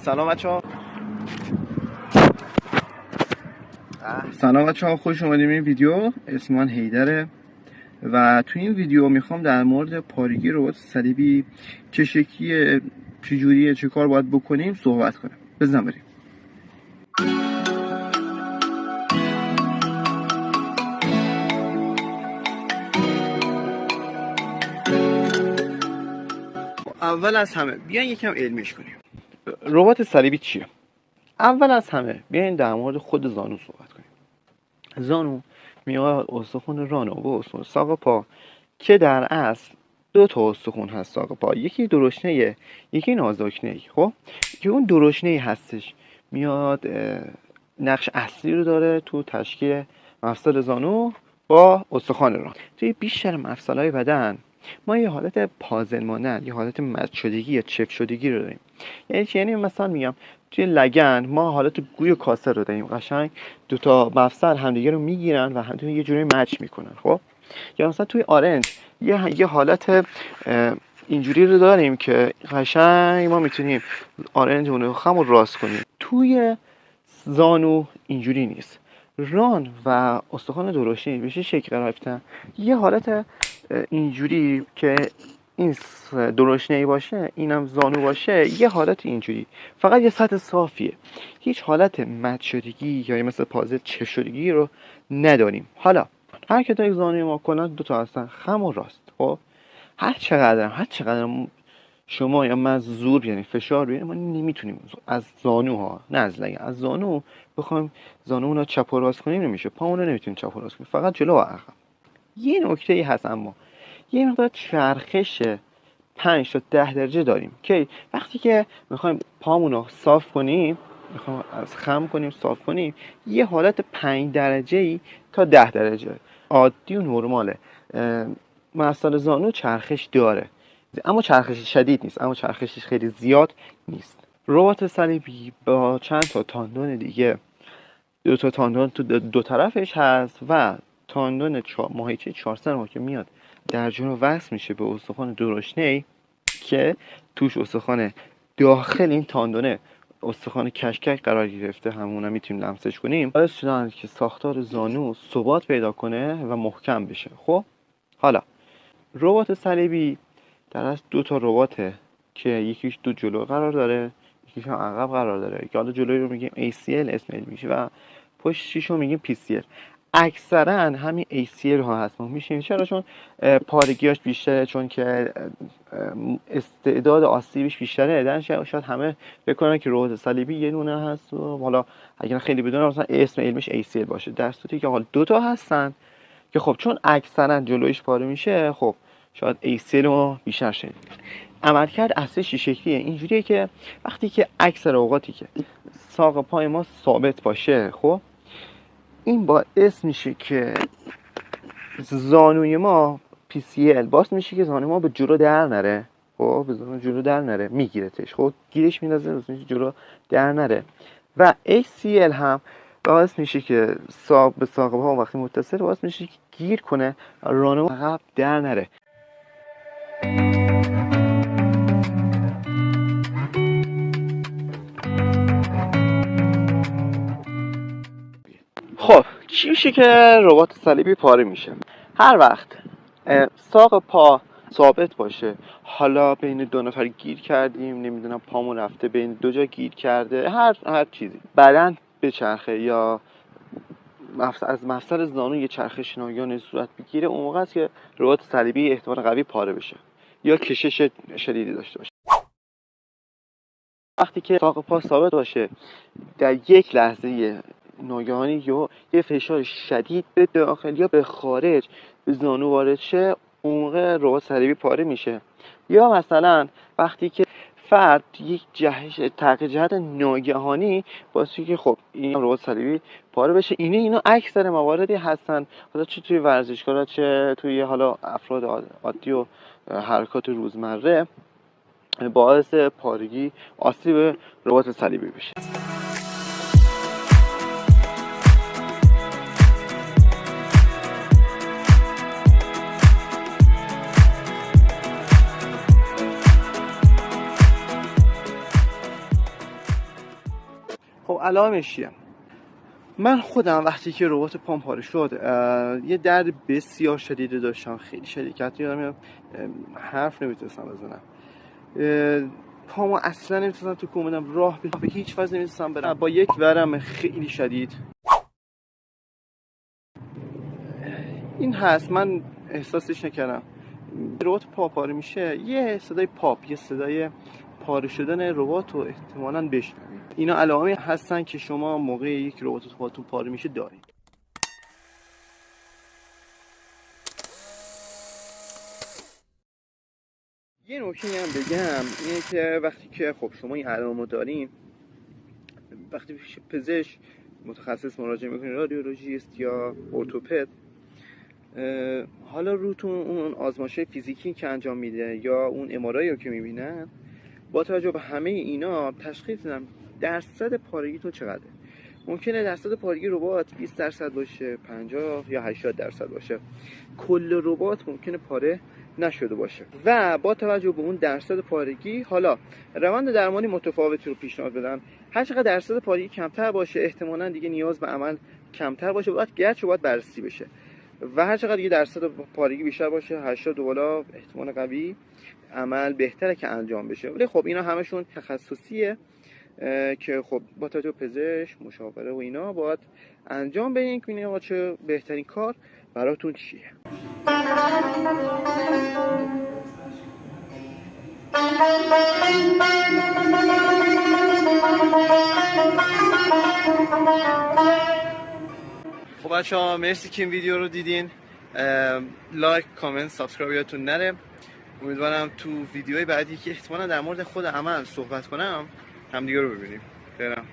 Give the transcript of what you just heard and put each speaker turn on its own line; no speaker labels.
سلام بچه ها خوش اومدیم این ویدیو. اسم من حیدره و تو این ویدیو میخوام در مورد پارگی ربات صلیبی چه شکلیه، چه جوریه، چه کار باید بکنیم صحبت کنم. بزنم بریم. اول از همه بیاین یکم علمیش کنیم. ربات صلیبی چیه؟ اول از همه بیاین در مورد خود زانو صحبت کنیم. زانو میاد استخوان رانو و استخوان ساق پا که در اصل دو تا استخوان هست ساق پا، یکی درشنه یکی نازکنه. خب که اون درشنه هستش میاد نقش اصلی رو داره تو تشکیل مفصل زانو با استخوان ران. توی بیشتر مفصل‌های بدن ما یه حالت پازل مانند، یه حالت مد شدگی یا چفت شدگی رو داریم. یعنی مثلا میگم توی لگن ما حالت گوی کاسه رو داریم، قشنگ دو تا مفصل همدیگه رو میگیرن و همدیگه یه جوری مچ میکنن. خب یا مثلا توی آرنج یه حالت اینجوری رو داریم که قشنگ ما میتونیم آرنجمون رو خم و راست کنیم. توی زانو اینجوری نیست. ران و استخوان درشنی به شکل قرار گرفتن، یه حالت اینجوری که این درشنه‌ای باشه اینم زانو باشه، یه حالت اینجوری، فقط یه سطح صافیه، هیچ حالت مد شدگی یا مثل پازل چفت شدگی رو نداریم. حالا حرکت‌های زانوی ما کلا دو تا هستن، خم و راست. خب هر چقدر شما یا من زور یعنی فشار بیاریم ما نمیتونیم از زانوها، نه از لگن، از زانو بخوایم زانومون رو چپ و راست کنیم نمیشه، پامون رو نمیتونیم چپ و راست کنیم، فقط جلو و عقب. یه نکته ای هست، اما یه مقدار چرخش 5 تا 10 درجه داریم که وقتی که میخوایم پامون رو صاف کنیم، میخوایم از خم کنیم صاف کنیم، یه حالت 5 درجه تا 10 درجه عادی و نرماله. مفصل زانو چرخش داره اما چرخش شدید نیست، اما چرخشش خیلی زیاد نیست. ربات صلیبی با چند تا تاندون دیگه، دو تا تاندون تو دو طرفش هست و تاندون ماهیچه 4 سرما که میاد در جنو وصل میشه به استخوان درشنه که توش استخوان داخل این تاندونه استخوان کشکک قرار گرفته، همون میتونیم لمسش کنیم، باعث شدن که ساختار زانو ثبات پیدا کنه و محکم بشه. خب حالا ربات صلیبی در اصل دو تا رباته که یکیش دو جلو قرار داره، یکیش هم عقب قرار داره که حالا جلوی رو میگیم ACL اسم میشه و پشتیش رو میگیم PCL. اکثرا همین ACL ها هست میشه. چرا؟ چون پارگیاش بیشتره، چون که استعداد آسیبش بیشتره. شاید همه بکنن که ربات صلیبی یه دونه هست و حالا اگر خیلی بدونن مثلا اسم علمیش ACL باشه، در صورتی که حالا دو تا هستن که خب چون اکثرا جلویش پاره میشه خب شاید ACL رو بیشتر شدید. عملکرد اصلیش شکلیه، اینجوریه که وقتی که اکثر اوقاتی که ساق پای ما ثابت باشه، خب این باعث میشه که زانوی ما PCL باعث میشه که زانوی ما به جلو در نره. خب به زانو جلو در نره، میگیرتش، خب گیرش میندازه جلو در نره. و ACL هم باعث میشه که به ساق پا وقتی متصل باعث میشه که گیر کنه، رانو عقب در نره. خب چی میشه که ربات صلیبی پاره میشه؟ هر وقت ساق پا ثابت باشه، حالا بین دو نفر گیر کردیم، نمیدونم پامون رفته بین دو جا گیر کرده، هر چیزی، بدن به چرخه یا از مفصل زانو یه چرخش ناگهانی صورت بگیره، اون موقع است که ربات صلیبی احتمال قوی پاره بشه یا کشش شدیدی داشته باشه. وقتی که ساق پا ثابت باشه، در یک لحظه ناگهانی یه فشار شدید به داخل یا به خارج به زانو وارد شه، اون موقع ربات صلیبی پاره میشه. یا مثلا وقتی که فرد یک تغییر جهت ناگهانی باعث که خب این ربات صلیبی پاره بشه. اینا اکثر مواردی هستن، حالا چه توی ورزشکارا چه توی حالا افراد عادی و حرکات روزمره، باعث پارگی آسیب ربات صلیبی بشه. خب علائمش چیه؟ من خودم وقتی که ربات پام پاره شد یه درد بسیار شدیدی داشتم، خیلی شدید که حتی حرف نمیتونستم بزنم. پامو اصلا نمیتونستم تو کومدم، راه به هیچ وجه نمیتونستم برم. با یک ورم خیلی شدید این هست، من احساسش نکردم. ربات پا پاره میشه یه صدای پاپ، یه صدای پاره شدن ربات رو احتمالاً بشنوید. اینا علائمی هستن که شما موقع یک ربات پاتون پاره میشه دارید. یه نکته هم بگم اینه که وقتی که خب شما این علائمو دارین، وقتی پیش پزشک متخصص مراجعه میکنین، رادیولوژیست یا ارتوپد، حالا روتون اون آزمایش فیزیکی که انجام میده یا اون ام‌آرآی رو که میبینن، با توجه به همه اینا تشخیص بدن درصد پارگیتون چقدره. ممکنه درصد پارگی ربات 20% باشه، 50 یا 80% باشه. کل ربات ممکنه پاره نشده باشه و با توجه به اون درصد پارگی حالا روند درمانی متفاوتی رو پیشنهاد بدن. هر چقدر درصد پارگی کمتر باشه احتمالاً دیگه نیاز به عمل کمتر باشه، باید بررسی بشه، و هر چقدر دیگه درصد پارگی بیشتر باشه 80 و بالا احتمال قوی عمل بهتره که انجام بشه. ولی خب اینا همشون تخصصیه که خب با توجه به پزشک مشاوره و اینا باید انجام بدین که اینا چه بهترین کار براتون چیه. خب بچه‌ها مرسی که این ویدیو رو دیدین. لایک، کامنت، سابسکرایب یادتون نره. امیدوارم تو ویدیوهای بعدی که احتمالا در مورد خود عمل صحبت کنم همدیگه رو ببینیم. برم.